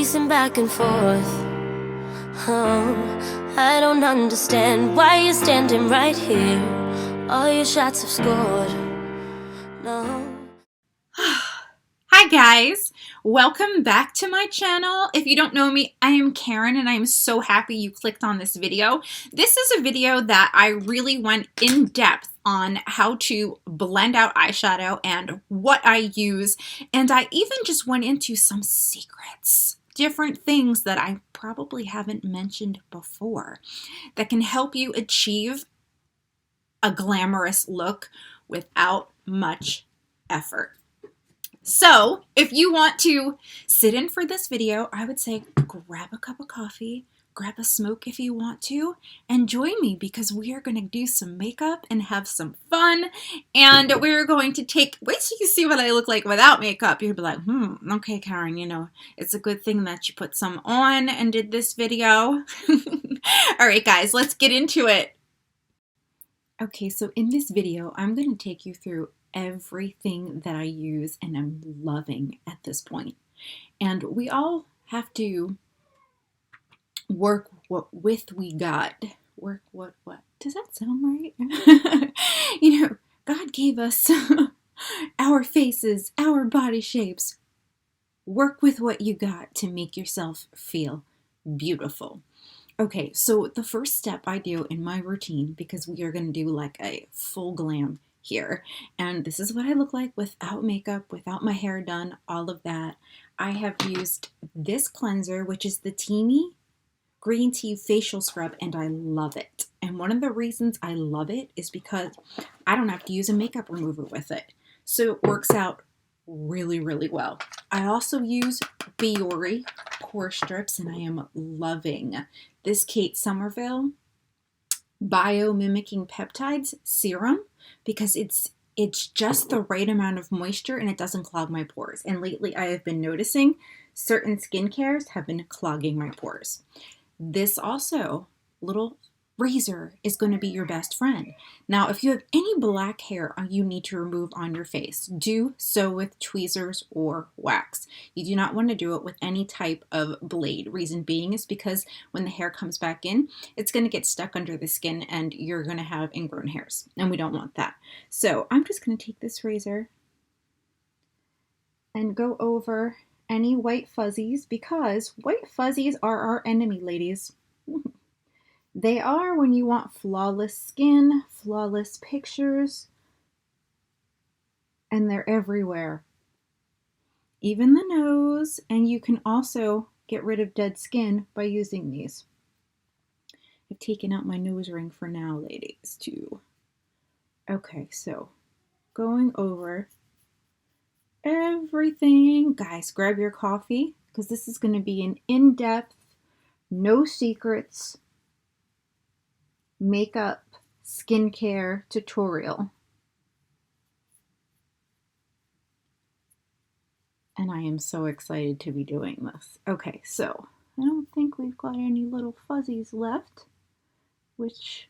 pacing back and forth. Oh, I don't understand why you're standing right here. All your shots have scored. No. Hi guys, welcome back to my channel. If you don't know me, I am Karen and I'm so happy you clicked on this video. This is a video that I really went in depth on how to blend out eyeshadow and what I use, and I even just went into some secrets, different things that I probably haven't mentioned before that can help you achieve a glamorous look without much effort. So if you want to sit in for this video, I would say grab a cup of coffee, grab a smoke if you want to, and join me because we are going to do some makeup and have some fun. And we're going to wait till you see what I look like without makeup. You'll be like, okay, Karen, you know, it's a good thing that you put some on and did this video. All right, guys, let's get into it. Okay, so in this video, I'm going to take you through everything that I use and I'm loving at this point. And we all have to work with we got. Work what? Does that sound right? You know, God gave us our faces, our body shapes. Work with what you got to make yourself feel beautiful. Okay, so the first step I do in my routine, because we are going to do like a full glam here, and this is what I look like without makeup, without my hair done, all of that. I have used this cleanser, which is the Teami Green Tea Facial Scrub, and I love it. And one of the reasons I love it is because I don't have to use a makeup remover with it. So it works out really, really well. I also use Biore pore strips, and I am loving this Kate Somerville Biomimicking Peptides Serum because it's just the right amount of moisture and it doesn't clog my pores. And lately I have been noticing certain skincares have been clogging my pores. This also little razor is going to be your best friend. Now, if you have any black hair you need to remove on your face, do so with tweezers or wax. You do not want to do it with any type of blade. Reason being is because when the hair comes back in, it's going to get stuck under the skin and you're going to have ingrown hairs, and we don't want that. So I'm just going to take this razor and go over any white fuzzies, because white fuzzies are our enemy, ladies. They are when you want flawless skin, flawless pictures, and they're everywhere. Even the nose, and you can also get rid of dead skin by using these. I've taken out my nose ring for now, ladies, too. Okay, so going over everything. Guys, grab your coffee, because this is going to be an in-depth, no secrets makeup skincare tutorial, and I am so excited to be doing this. Okay, so I don't think we've got any little fuzzies left, which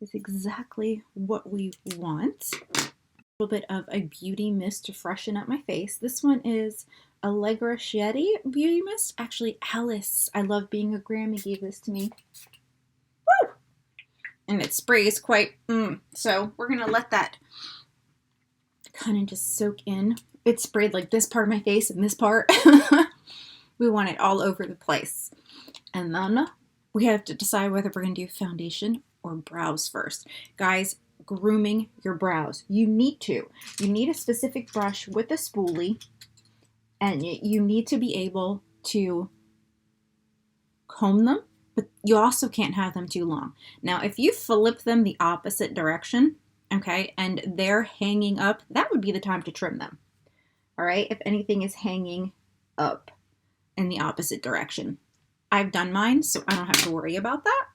is exactly what we want. A little bit of a beauty mist to freshen up my face. This one is Allegra Shetty beauty mist. Actually, Alice, I Love Being a Grammy, gave this to me. And it sprays quite, so we're going to let that kind of just soak in. It sprayed like this part of my face and this part. We want it all over the place. And then we have to decide whether we're going to do foundation or brows first. Guys, grooming your brows. You need a specific brush with a spoolie, and you need to be able to comb them. But you also can't have them too long. Now, if you flip them the opposite direction, okay, and they're hanging up, that would be the time to trim them. All right, if anything is hanging up in the opposite direction. I've done mine, so I don't have to worry about that.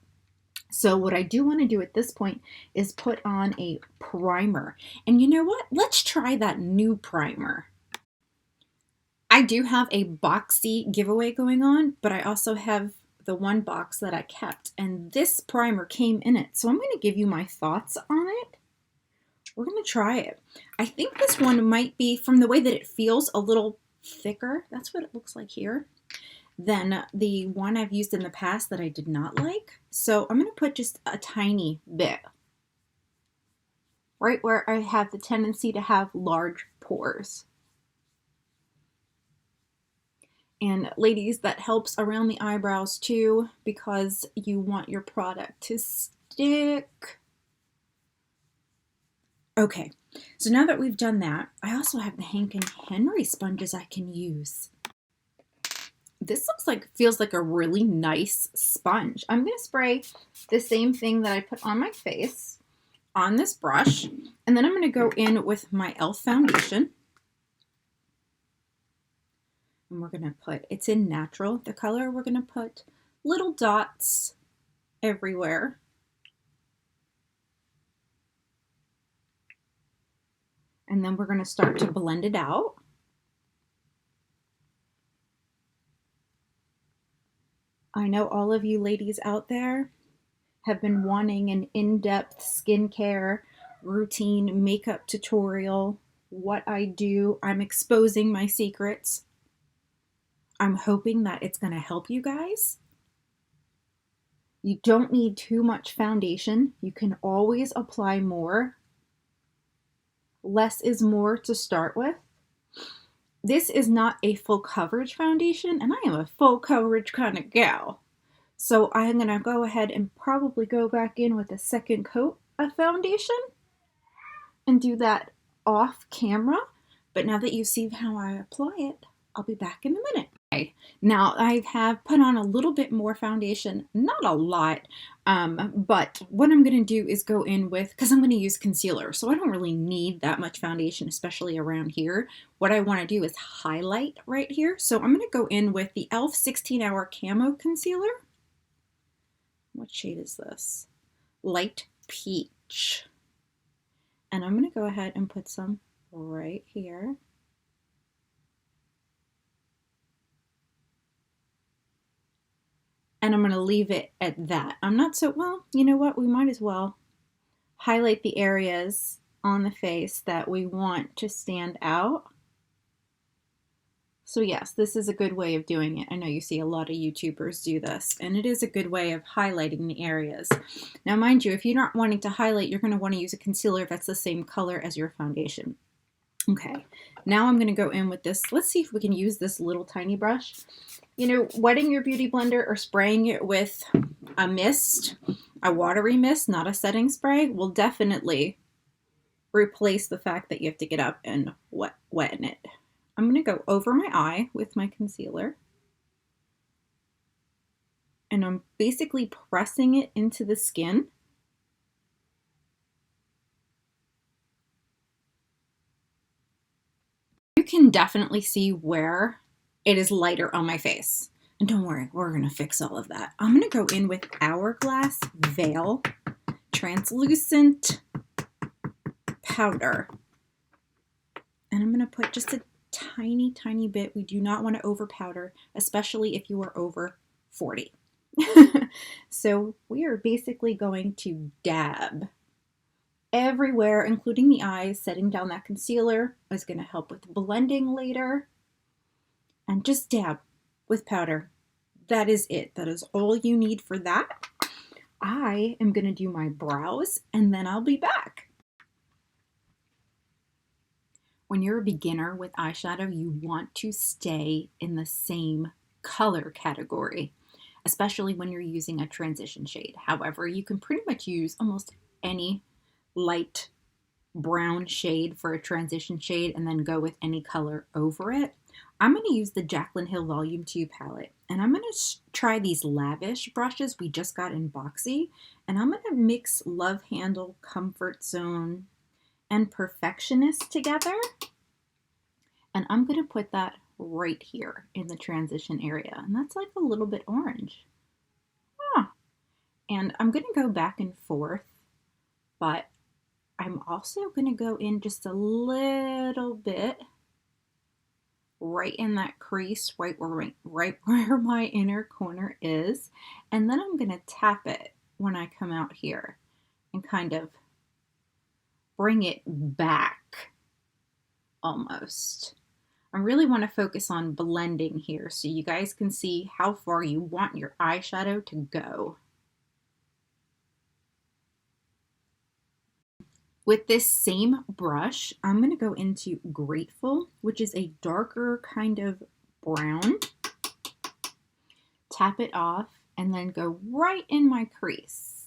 So what I do want to do at this point is put on a primer. And you know what? Let's try that new primer. I do have a Boxy giveaway going on, but I also have the one box that I kept, and this primer came in it. So I'm going to give you my thoughts on it. We're going to try it. I think this one might be, from the way that it feels, a little thicker. That's what it looks like here. than the one I've used in the past that I did not like. So I'm going to put just a tiny bit right where I have the tendency to have large pores. And ladies, that helps around the eyebrows too, because you want your product to stick. Okay, so now that we've done that, I also have the Hank and Henry sponges I can use. This feels like a really nice sponge. I'm going to spray the same thing that I put on my face on this brush, and then I'm going to go in with my e.l.f. foundation. And we're going to put, it's in natural, the color, we're going to put little dots everywhere. And then we're going to start to blend it out. I know all of you ladies out there have been wanting an in-depth skincare routine makeup tutorial. What I do, I'm exposing my secrets. I'm hoping that it's going to help you guys. You don't need too much foundation. You can always apply more. Less is more to start with. This is not a full coverage foundation, and I am a full coverage kind of gal. So I'm going to go ahead and probably go back in with a second coat of foundation and do that off camera. But now that you see how I apply it, I'll be back in a minute. Okay, now I have put on a little bit more foundation, not a lot, but what I'm going to do is go in with, because I'm going to use concealer, so I don't really need that much foundation, especially around here. What I want to do is highlight right here, so I'm going to go in with the e.l.f. 16-Hour Camo Concealer. What shade is this? Light Peach. And I'm going to go ahead and put some right here. And I'm going to leave it at that. I'm not so, well, you know what? We might as well highlight the areas on the face that we want to stand out. So yes, this is a good way of doing it. I know you see a lot of YouTubers do this, and it is a good way of highlighting the areas. Now, mind you, if you're not wanting to highlight, you're going to want to use a concealer that's the same color as your foundation. Okay, now I'm going to go in with this. Let's see if we can use this little tiny brush. You know, wetting your beauty blender or spraying it with a mist, a watery mist, not a setting spray, will definitely replace the fact that you have to get up and wet it. I'm going to go over my eye with my concealer. And I'm basically pressing it into the skin. You can definitely see where it is lighter on my face. And don't worry, we're going to fix all of that. I'm going to go in with Hourglass Veil Translucent Powder. And I'm going to put just a tiny, tiny bit. We do not want to over powder, especially if you are over 40. So we are basically going to dab everywhere, including the eyes. Setting down that concealer is going to help with blending later. And just dab with powder. That is it. That is all you need for that. I am going to do my brows, and then I'll be back. When you're a beginner with eyeshadow, you want to stay in the same color category, especially when you're using a transition shade. However, you can pretty much use almost any light brown shade for a transition shade and then go with any color over it. I'm going to use the Jaclyn Hill Volume 2 palette, and I'm going to try these Lavish brushes we just got in Boxy, and I'm going to mix Love Handle, Comfort Zone, and Perfectionist together, and I'm going to put that right here in the transition area, and that's like a little bit orange. And I'm going to go back and forth, but I'm also going to go in just a little bit right in that crease, right where my inner corner is. And then I'm going to tap it when I come out here and kind of bring it back almost. I really want to focus on blending here so you guys can see how far you want your eyeshadow to go. With this same brush, I'm going to go into Grateful, which is a darker kind of brown. Tap it off and then go right in my crease.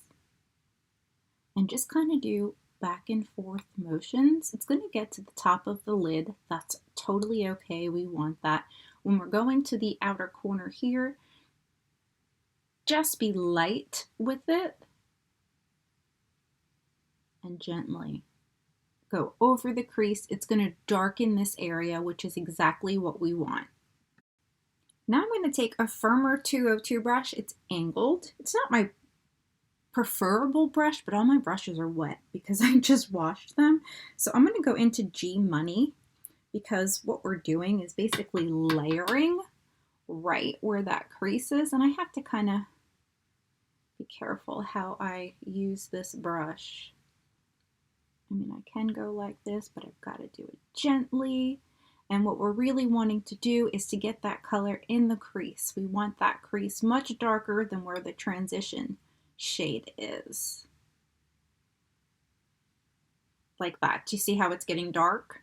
And just kind of do back and forth motions. It's going to get to the top of the lid. That's totally okay. We want that. When we're going to the outer corner here, just be light with it and gently go over the crease. It's going to darken this area, which is exactly what we want. Now I'm going to take a firmer 202 brush. It's angled. It's not my preferable brush, but all my brushes are wet because I just washed them. So I'm going to go into G Money because what we're doing is basically layering right where that crease is. And I have to kind of be careful how I use this brush. I mean, I can go like this, but I've got to do it gently. And what we're really wanting to do is to get that color in the crease. We want that crease much darker than where the transition shade is. Like that. Do you see how it's getting dark?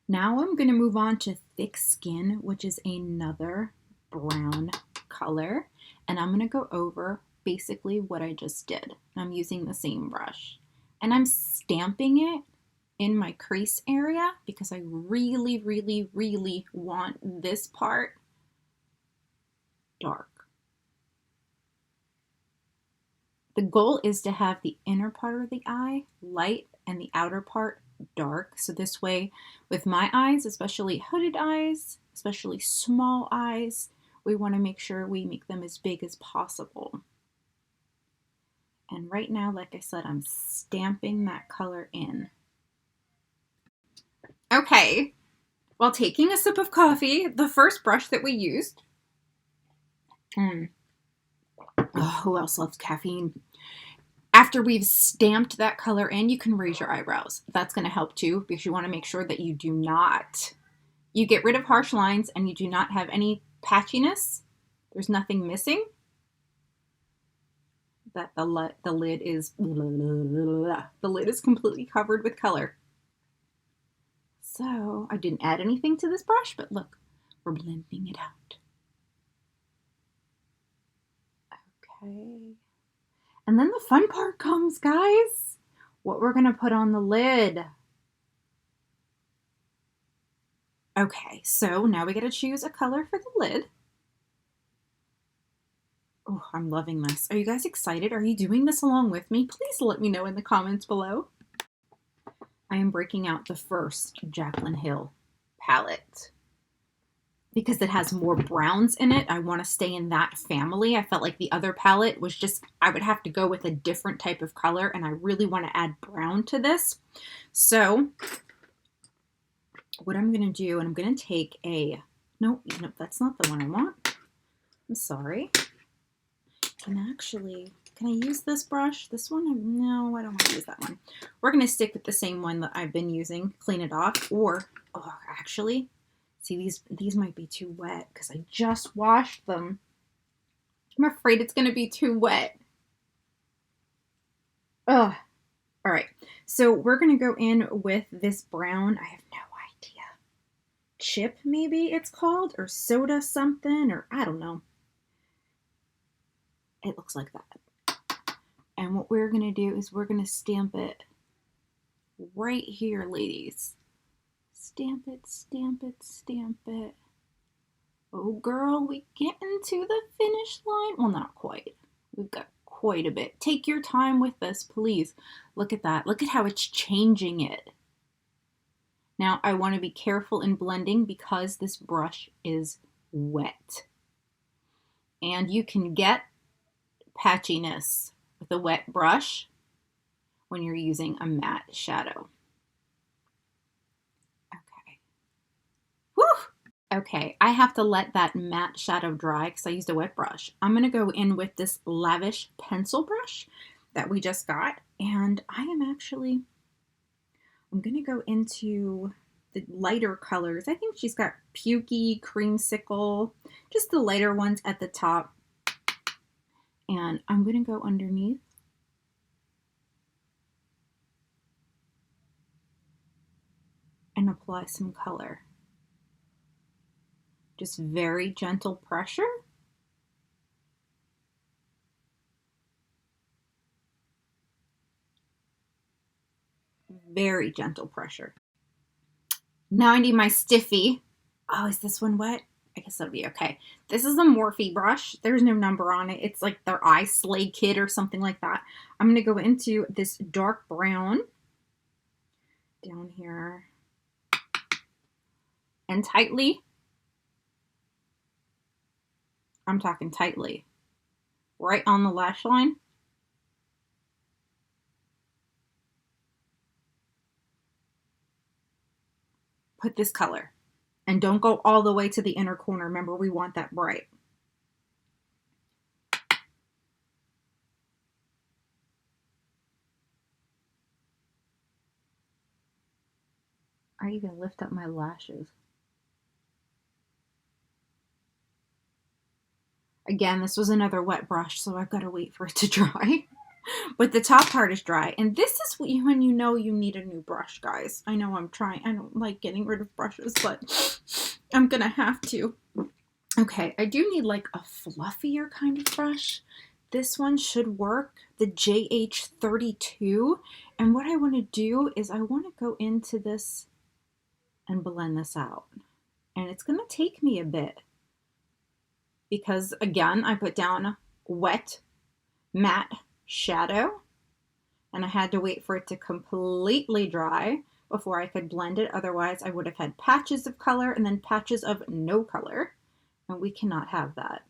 Now I'm going to move on to Thick Skin, which is another brown color. And I'm going to go over basically what I just did. I'm using the same brush. And I'm stamping it in my crease area because I really, really, really want this part dark. The goal is to have the inner part of the eye light and the outer part dark. So this way, with my eyes, especially hooded eyes, especially small eyes, we want to make sure we make them as big as possible. And right now, like I said, I'm stamping that color in. Okay, while taking a sip of coffee, the first brush that we used, oh, who else loves caffeine? After we've stamped that color in, you can raise your eyebrows. That's going to help too, because you want to make sure that you get rid of harsh lines and you do not have any patchiness. There's nothing missing. That the lid is completely covered with color. So I didn't add anything to this brush, but look, we're blending it out. Okay. And then the fun part comes, guys. What we're going to put on the lid. Okay, so now we got to choose a color for the lid. Oh, I'm loving this. Are you guys excited? Are you doing this along with me? Please let me know in the comments below. I am breaking out the first Jaclyn Hill palette because it has more browns in it. I want to stay in that family. I felt like the other palette was just, I would have to go with a different type of color, and I really want to add brown to this. So what I'm going to do, and I'm going to take no, that's not the one I want. I'm sorry. Can I use this brush? This one? No, I don't want to use that one. We're going to stick with the same one that I've been using. Clean it off. Or, oh, actually, see, these might be too wet because I just washed them. I'm afraid it's going to be too wet. Ugh. All right. So we're going to go in with this brown. I have no idea. Chip, maybe it's called, or soda something, or I don't know. It looks like that. And what we're going to do is we're going to stamp it right here, ladies. Stamp it, stamp it, stamp it. Oh, girl, we getting to the finish line. Well, not quite. We've got quite a bit. Take your time with this, please. Look at that. Look at how it's changing it. Now, I want to be careful in blending because this brush is wet. And you can get patchiness with a wet brush when you're using a matte shadow. Okay. Whew! Okay, I have to let that matte shadow dry because I used a wet brush. I'm going to go in with this Lavish pencil brush that we just got, and I'm going to go into the lighter colors. I think she's got Pukey, Creamsicle, just the lighter ones at the top. And I'm going to go underneath. And apply some color. Just very gentle pressure. Very gentle pressure. Now I need my stiffy. Oh, is this one wet? I guess that'll be okay. This is a Morphe brush. There's no number on it. It's like their Eye Slay Kit or something like that. I'm going to go into this dark brown down here and tightly. I'm talking tightly. Right on the lash line. Put this color. And don't go all the way to the inner corner. Remember, we want that bright. I even lift up my lashes. Again, this was another wet brush, so I've got to wait for it to dry. But the top part is dry. And this is when you know you need a new brush, guys. I know I'm trying. I don't like getting rid of brushes, but I'm going to have to. Okay, I do need like a fluffier kind of brush. This one should work, the JH32. And what I want to do is I want to go into this and blend this out. And it's going to take me a bit. Because again, I put down wet matte shadow and I had to wait for it to completely dry before I could blend it. Otherwise, I would have had patches of color and then patches of no color. And we cannot have that.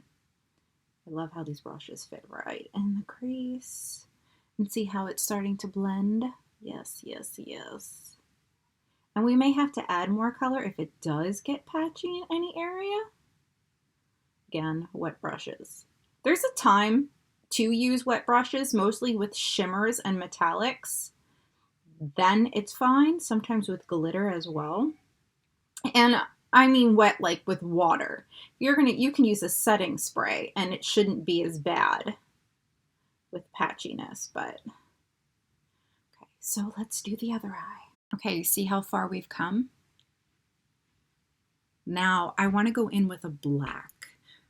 I love how these brushes fit right in the crease. And see how it's starting to blend? Yes, yes, yes. And we may have to add more color if it does get patchy in any area. Again, wet brushes. There's a time to use wet brushes, mostly with shimmers and metallics. Then it's fine, sometimes with glitter as well. And I mean wet like with water. You can use a setting spray and it shouldn't be as bad with patchiness, but okay, so let's do the other eye. Okay, you see how far we've come? Now I want to go in with a black.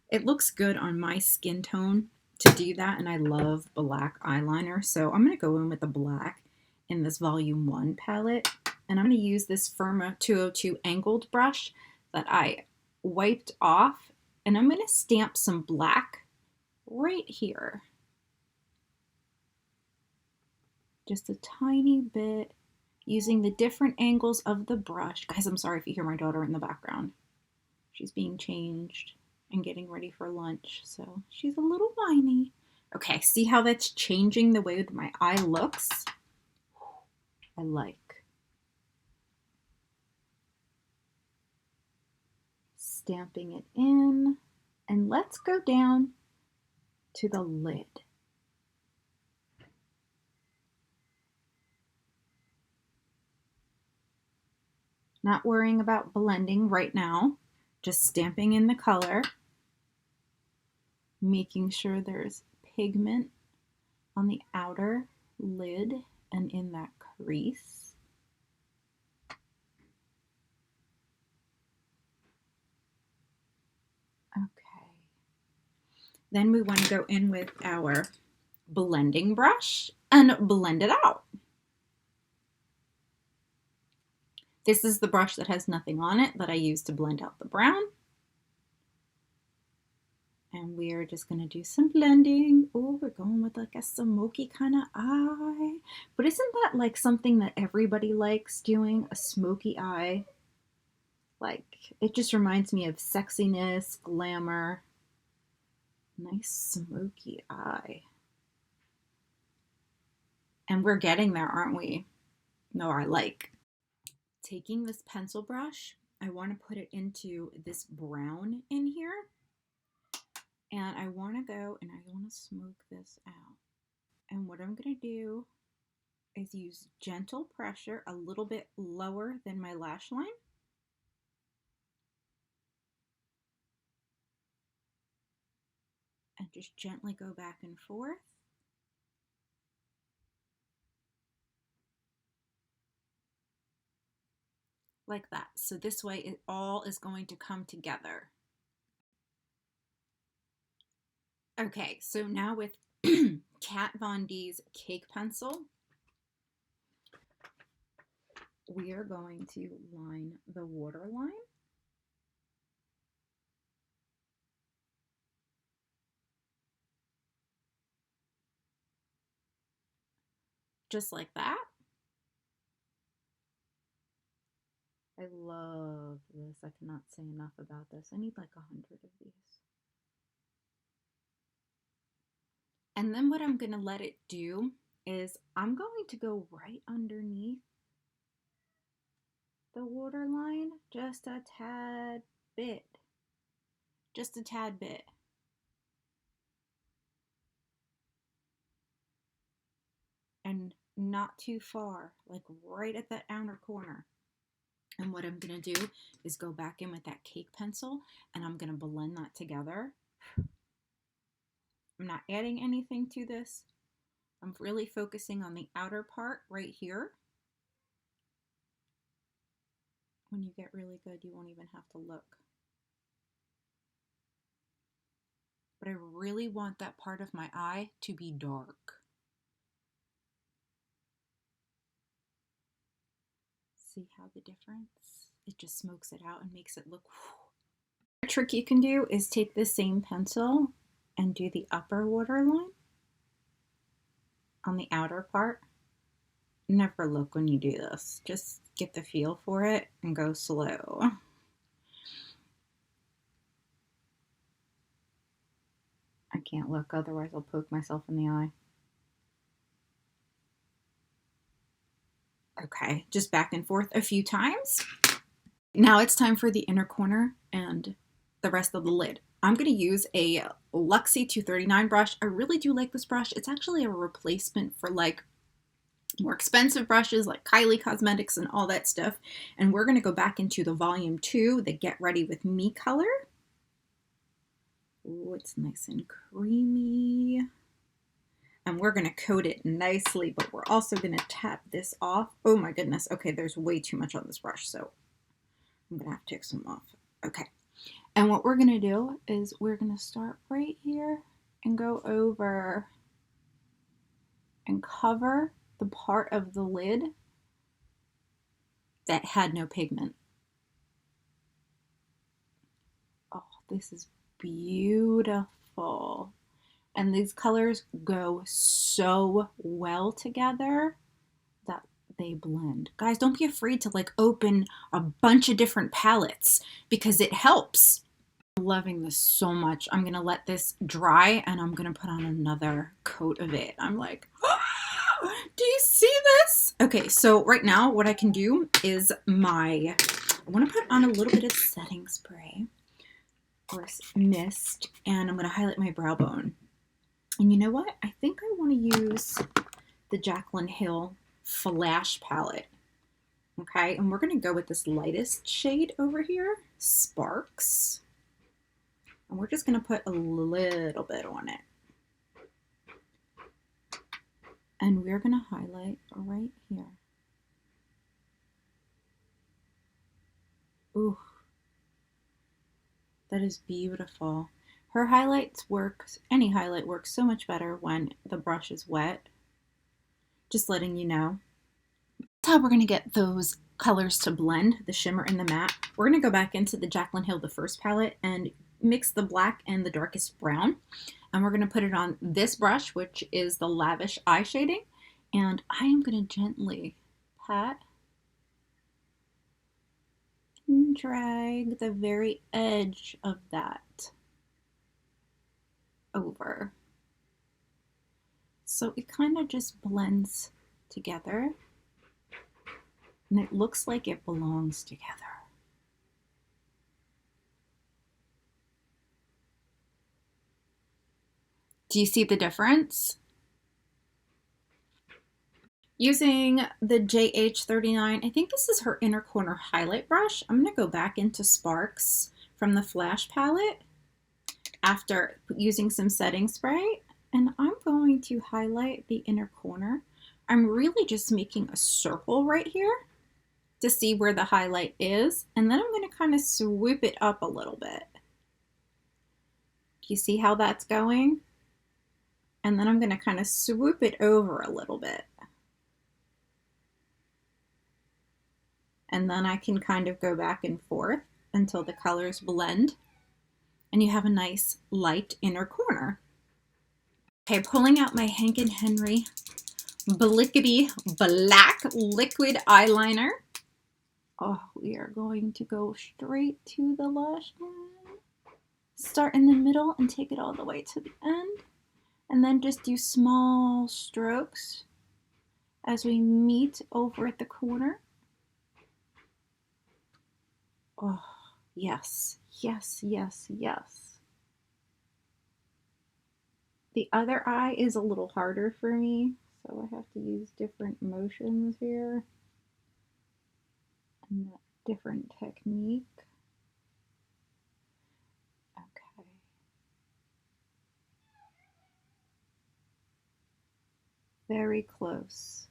It looks good on my skin tone to do that, and I love black eyeliner, so I'm going to go in with a black in this Volume 1 palette, and I'm going to use this Firma 202 angled brush that I wiped off, and I'm going to stamp some black right here. Just a tiny bit, using the different angles of the brush. Guys, I'm sorry if you hear my daughter in the background. She's being changed and getting ready for lunch, so she's a little whiny. Okay, see how that's changing the way my eye looks? I like. Stamping it in, and let's go down to the lid. Not worrying about blending right now, just stamping in the color. Making sure there's pigment on the outer lid and in that crease. Okay. Then we want to go in with our blending brush and blend it out. This is the brush that has nothing on it that I use to blend out the brown. And we are just going to do some blending. Oh, we're going with like a smoky kind of eye. But isn't that like something that everybody likes doing? A smoky eye? Like, it just reminds me of sexiness, glamour. Nice smoky eye. And we're getting there, aren't we? No, I like. Taking this pencil brush, I want to put it into this brown in here. And I want to go and I want to smoke this out. And what I'm going to do is use gentle pressure a little bit lower than my lash line. and just gently go back and forth. Like that. So this way it all is going to come together. Okay, so now with Kat Von D's Cake Pencil, we are going to line the waterline. Just like that. I love this. I cannot say enough about this. I need like 100 of these. And then what I'm going to let it do is I'm going to go right underneath the waterline just a tad bit. Just a tad bit. And not too far, like right at that outer corner. And what I'm going to do is go back in with that cake pencil and I'm going to blend that together. I'm not adding anything to this. I'm really focusing on the outer part right here. When you get really good, you won't even have to look. But I really want that part of my eye to be dark. See how the difference? It just smokes it out and makes it look. A trick you can do is take the same pencil and do the upper waterline on the outer part. Never look when you do this. Just get the feel for it and go slow. I can't look, otherwise I'll poke myself in the eye. Okay, just back and forth a few times. Now it's time for the inner corner and the rest of the lid. I'm going to use a Luxie 239 brush. I really do like this brush. It's actually a replacement for like more expensive brushes like Kylie Cosmetics and all that stuff. And we're going to go back into the volume 2, the Get Ready With Me color. Oh, it's nice and creamy. And we're going to coat it nicely, but we're also going to tap this off. Oh my goodness. Okay, there's way too much on this brush, so I'm going to have to take some off. Okay. And what we're going to do is we're going to start right here and go over and cover the part of the lid that had no pigment. Oh, this is beautiful. And these colors go so well together that they blend. Guys, don't be afraid to like open a bunch of different palettes because it helps. I'm loving this so much. I'm going to let this dry and I'm going to put on another coat of it. I'm like, do you see this? Okay, so right now what I can do is I want to put on a little bit of setting spray or mist, and I'm going to highlight my brow bone. And you know what? I think I want to use the Jaclyn Hill Flash palette. Okay, and we're going to go with this lightest shade over here, Sparks. And we're just going to put a little bit on it. And we're going to highlight right here. Ooh, that is beautiful. Her highlights work, any highlight works so much better when the brush is wet. Just letting you know. That's how we're going to get those colors to blend, the shimmer and the matte. We're going to go back into the Jaclyn Hill, the first palette, and mix the black and the darkest brown. And we're going to put it on this brush, which is the Lavish eye shading. And I am going to gently pat and drag the very edge of that over. So it kind of just blends together and it looks like it belongs together. Do you see the difference? Using the JH39, I think this is her inner corner highlight brush. I'm going to go back into Sparks from the Flash palette. after using some setting spray, and I'm going to highlight the inner corner. I'm really just making a circle right here to see where the highlight is, and then I'm going to kind of swoop it up a little bit. Do you see how that's going? And then I'm going to kind of swoop it over a little bit. And then I can kind of go back and forth until the colors blend and you have a nice light inner corner. Okay, pulling out my Hank & Henry Blickety Black Liquid Eyeliner. Oh, we are going to go straight to the lash line. Start in the middle and take it all the way to the end. And then just do small strokes as we meet over at the corner. Oh, yes, yes, yes, yes. The other eye is a little harder for me, so I have to use different motions here and a different technique. Okay. Very close.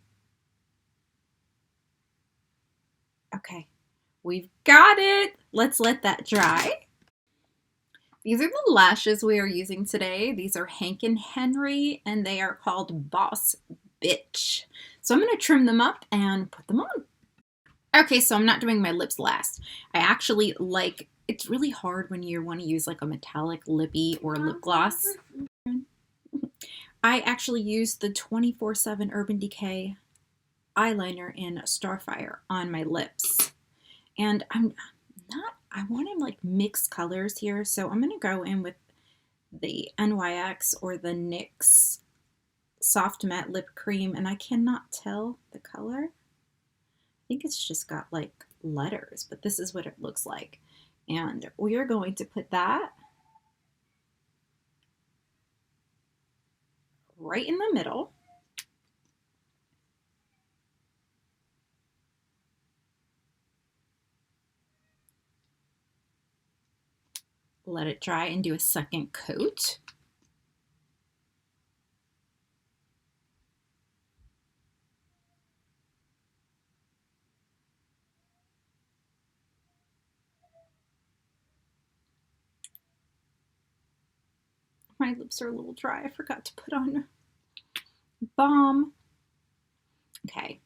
Okay. We've got it. Let's let that dry. These are the lashes we are using today. These are Hank & Henry, and they are called Boss Bitch. So I'm going to trim them up and put them on. Okay, so I'm not doing my lips last. I actually like, it's really hard when you want to use like a metallic lippy or lip gloss. I actually used the 24/7 Urban Decay eyeliner in Starfire on my lips. And I want to like mix colors here, so I'm going to go in with the NYX or the NYX Soft Matte Lip Cream, and I cannot tell the color. I think it's just got like letters, but this is what it looks like. And we are going to put that right in the middle. Let it dry and do a second coat. My lips are a little dry. I forgot to put on balm. Okay.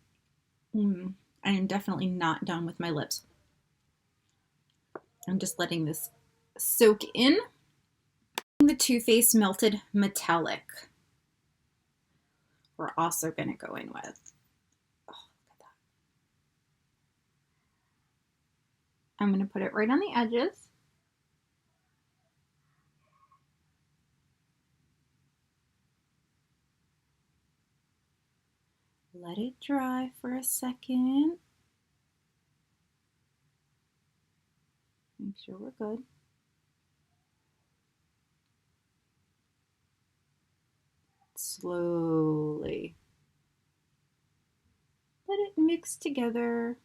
I am definitely not done with my lips. I'm just letting this soak in. The Too Faced Melted Metallic we're also going to go in with. Oh, look at that. I'm going to put it right on the edges. Let it dry for a second. Make sure we're good. Slowly let it mix together.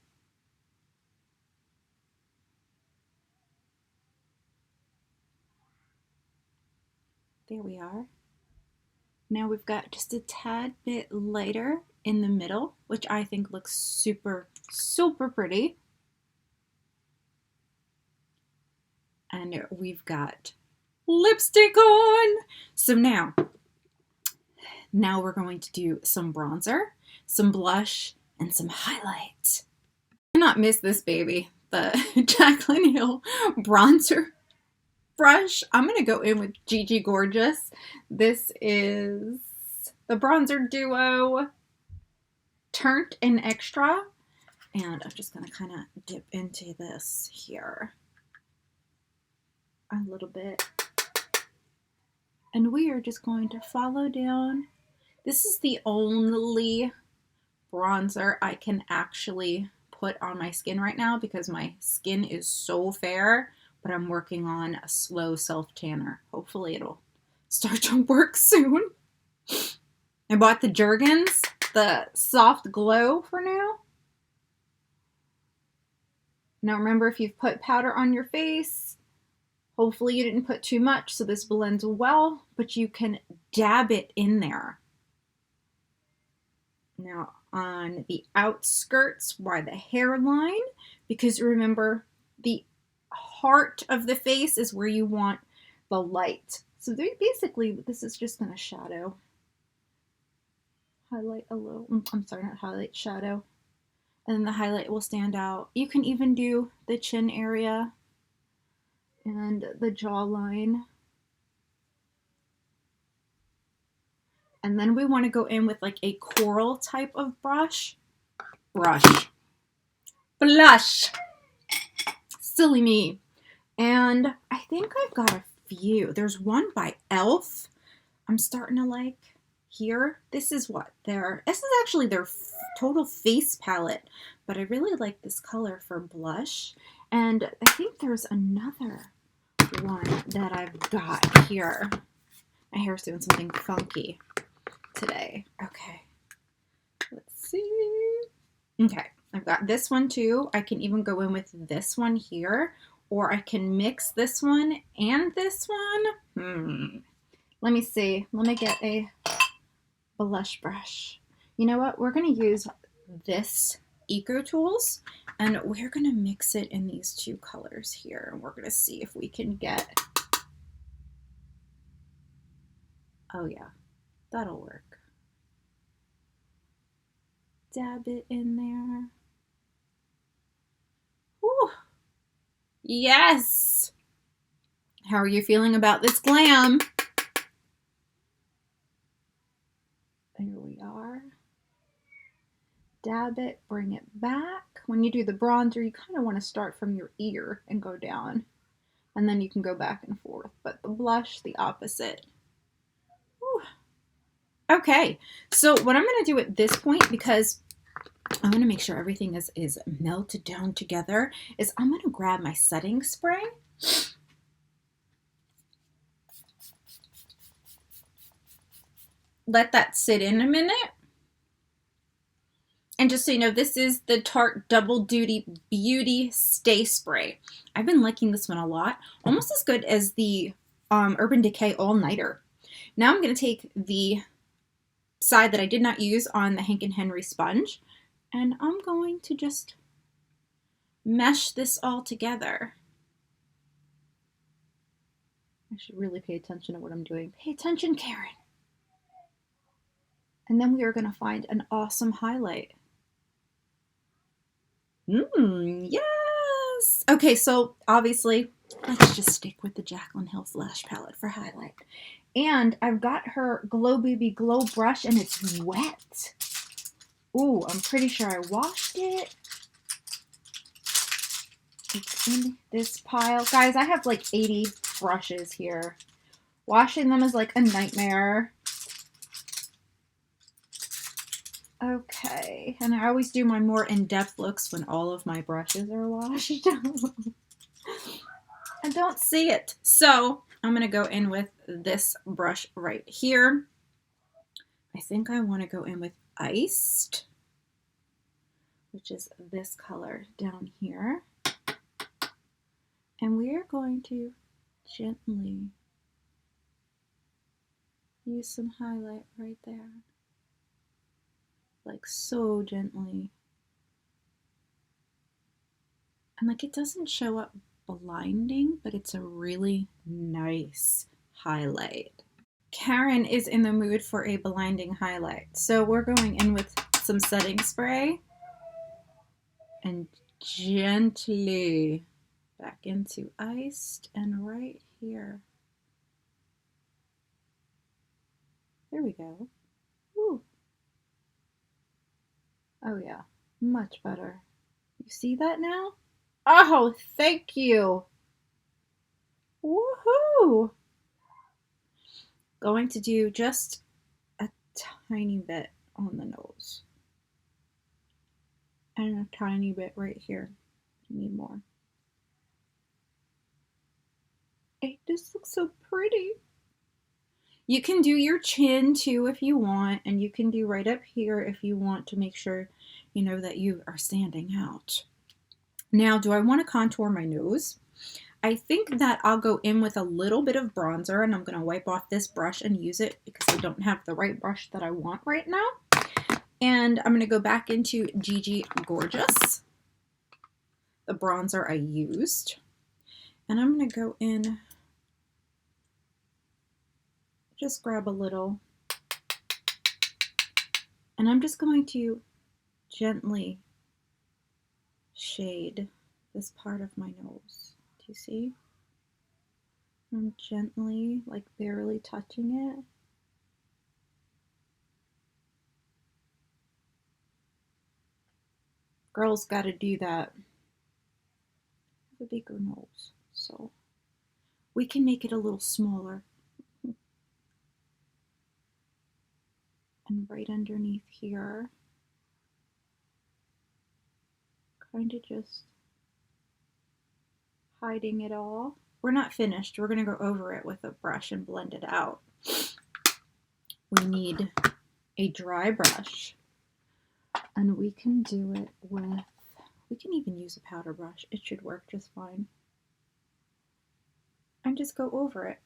There we are. Now we've got just a tad bit lighter in the middle, which I think looks super, super pretty. And we've got lipstick on. So now we're going to do some bronzer, some blush, and some highlight. I cannot miss this baby, the Jaclyn Hill bronzer brush. I'm going to go in with Gigi Gorgeous. This is the bronzer duo Turnt and Extra. And I'm just going to kind of dip into this here a little bit. And we are just going to follow down. This is the only bronzer I can actually put on my skin right now because my skin is so fair, but I'm working on a slow self-tanner. Hopefully it'll start to work soon. I bought the Jergens, the Soft Glow for now. Now remember, if you've put powder on your face, Hopefully you didn't put too much so this blends well, but you can dab it in there. Now on the outskirts by the hairline, because remember the heart of the face is where you want the light. So basically this is just going to shadow. Highlight a little, I'm sorry, not highlight, shadow. And then the highlight will stand out. You can even do the chin area and the jawline. And then we want to go in with like a coral type of brush. Blush. Silly me. And I think I've got a few. There's one by e.l.f. I'm starting to like here. This is actually their total face palette, but I really like this color for blush. And I think there's another one that I've got here. My hair's doing something funky today. Okay, let's see. Okay, I've got this one too. I can even go in with this one here, or I can mix this one and this one. Let me see. Let me get a blush brush. You know what? We're going to use this Eco Tools, and we're going to mix it in these two colors here, and we're going to see if we can get... Oh yeah, that'll work. Dab it in there. Whew. Yes! How are you feeling about this glam? Here we are. Dab it, bring it back. When you do the bronzer, you kind of want to start from your ear and go down. And then you can go back and forth. But the blush, the opposite. Whew. Okay, so what I'm going to do at this point, because I want to make sure everything is melted down together, is I'm going to grab my setting spray. Let that sit in a minute. And just so you know, this is the Tarte Double Duty Beauty Stay Spray. I've been liking this one a lot. Almost as good as the Urban Decay All Nighter. Now I'm going to take the side that I did not use on the Hank & Henry sponge, and I'm going to just mesh this all together. I should really pay attention to what I'm doing. Pay attention, Karen. And then we are going to find an awesome highlight. Yes! Okay, so obviously, let's just stick with the Jaclyn Hill Lash Palette for highlight. And I've got her Glow Baby Glow brush, and it's wet. Ooh, I'm pretty sure I washed it. It's in this pile. Guys, I have like 80 brushes here. Washing them is like a nightmare. Okay, and I always do my more in-depth looks when all of my brushes are washed. I don't see it. So I'm going to go in with this brush right here. I think I want to go in with Iced, which is this color down here. And we are going to gently use some highlight right there. Like so gently. And like it doesn't show up blinding, but it's a really nice highlight. Karen is in the mood for a blinding highlight. So we're going in with some setting spray and gently back into Iced and right here. There we go. Woo. Oh yeah, much better. You see that now? Oh, thank you. Woohoo! Going to do just a tiny bit on the nose. And a tiny bit right here. I need more. It just looks so pretty. You can do your chin too if you want, and you can do right up here if you want to make sure you know that you are standing out. Now, do I want to contour my nose? I think that I'll go in with a little bit of bronzer, and I'm going to wipe off this brush and use it because I don't have the right brush that I want right now. And I'm going to go back into Gigi Gorgeous, the bronzer I used. And I'm going to go in, just grab a little, and I'm just going to gently shade this part of my nose. Do you see? I'm gently, like barely touching it. Girls gotta do that. I have a bigger nose, so we can make it a little smaller. And right underneath here, kind of just hiding it all. We're not finished. We're going to go over it with a brush and blend it out. We need a dry brush, and we can do it with, we can even use a powder brush. It should work just fine. And just go over it.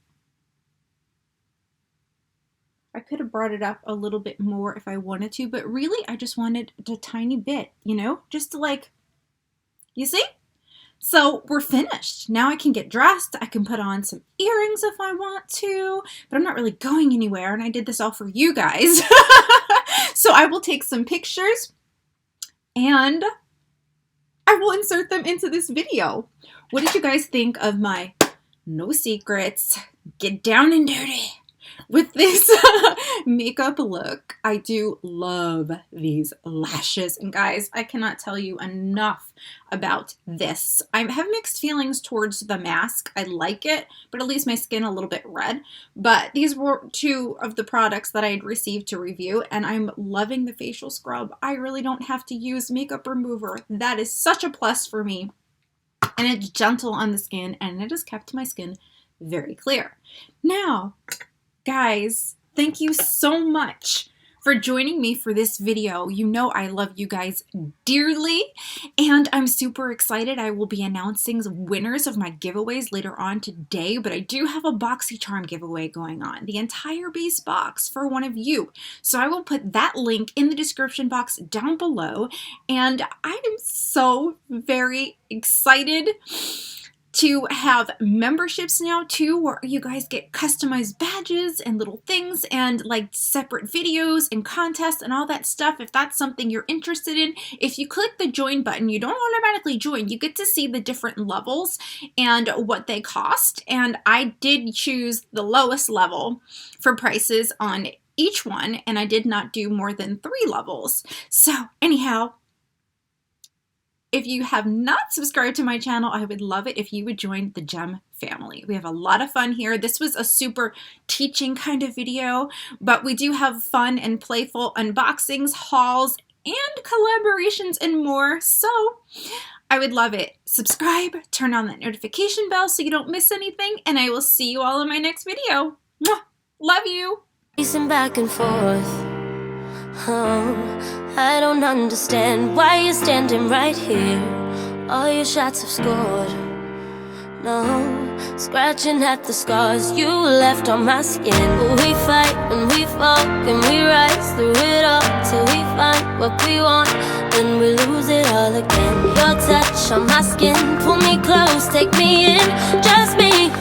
I could have brought it up a little bit more if I wanted to, but really I just wanted a tiny bit, you know, just to like, you see? So we're finished. Now I can get dressed. I can put on some earrings if I want to, but I'm not really going anywhere, and I did this all for you guys. So I will take some pictures and I will insert them into this video. What did you guys think of my no secrets, get down and dirty with this makeup look? I do love these lashes, and guys, I cannot tell you enough about this. I have mixed feelings towards the mask. I like it, but it leaves my skin a little bit red. But these were two of the products that I had received to review, and I'm loving the facial scrub. I really don't have to use makeup remover. That is such a plus for me. And it's gentle on the skin, and it has kept my skin very clear. Now, guys, thank you so much for joining me for this video. You know I love you guys dearly, and I'm super excited. I will be announcing winners of my giveaways later on today, but I do have a Boxycharm giveaway going on, the entire base box for one of you. So I will put that link in the description box down below, and I am so very excited to have memberships now too, where you guys get customized badges and little things and like separate videos and contests and all that stuff. If that's something you're interested in, if you click the join button, you don't automatically join. You get to see the different levels and what they cost. And I did choose the lowest level for prices on each one, and I did not do more than 3 levels. So anyhow, if you have not subscribed to my channel, I would love it if you would join the Gem family. We have a lot of fun here. This was a super teaching kind of video, but we do have fun and playful unboxings, hauls, and collaborations and more. So I would love it. Subscribe, turn on that notification bell so you don't miss anything, and I will see you all in my next video. Mwah! Love you. Pacing back and forth. Oh, I don't understand why you're standing right here. All your shots have scored. No, scratching at the scars you left on my skin. But we fight and we fall and we rise through it all till we find what we want. Then we lose it all again. Your touch on my skin, pull me close, take me in, just me.